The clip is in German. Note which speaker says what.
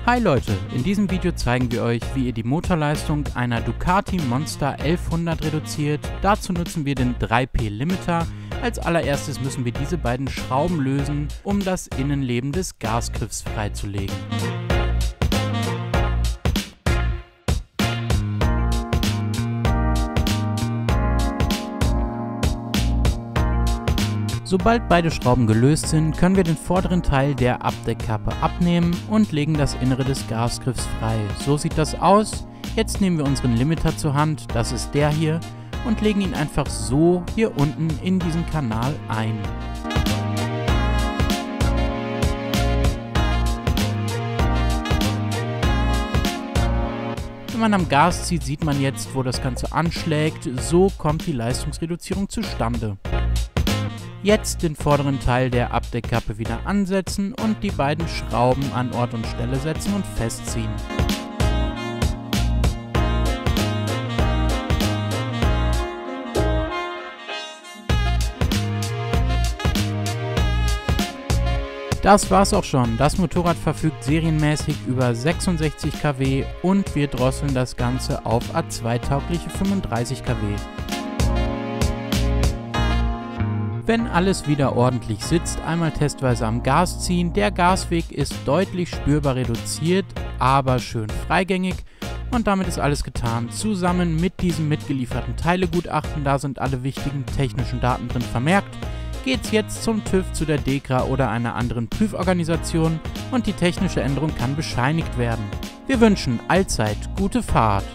Speaker 1: Hi Leute, in diesem Video zeigen wir euch, wie ihr die Motorleistung einer Ducati Monster 1100 reduziert. Dazu nutzen wir den 3P Limiter. Als allererstes müssen wir diese beiden Schrauben lösen, um das Innenleben des Gasgriffs freizulegen. Sobald beide Schrauben gelöst sind, können wir den vorderen Teil der Abdeckkappe abnehmen und legen das Innere des Gasgriffs frei. So sieht das aus. Jetzt nehmen wir unseren Limiter zur Hand, das ist der hier, und legen ihn einfach so hier unten in diesen Kanal ein. Wenn man am Gas zieht, sieht man jetzt, wo das Ganze anschlägt. So kommt die Leistungsreduzierung zustande. Jetzt den vorderen Teil der Abdeckkappe wieder ansetzen und die beiden Schrauben an Ort und Stelle setzen und festziehen. Das war's auch schon. Das Motorrad verfügt serienmäßig über 66 kW und wir drosseln das Ganze auf A2-taugliche 35 kW. Wenn alles wieder ordentlich sitzt, einmal testweise am Gas ziehen. Der Gasweg ist deutlich spürbar reduziert, aber schön freigängig. Und damit ist alles getan. Zusammen mit diesem mitgelieferten Teilegutachten, da sind alle wichtigen technischen Daten drin vermerkt, geht's jetzt zum TÜV, zu der DEKRA oder einer anderen Prüforganisation und die technische Änderung kann bescheinigt werden. Wir wünschen allzeit gute Fahrt.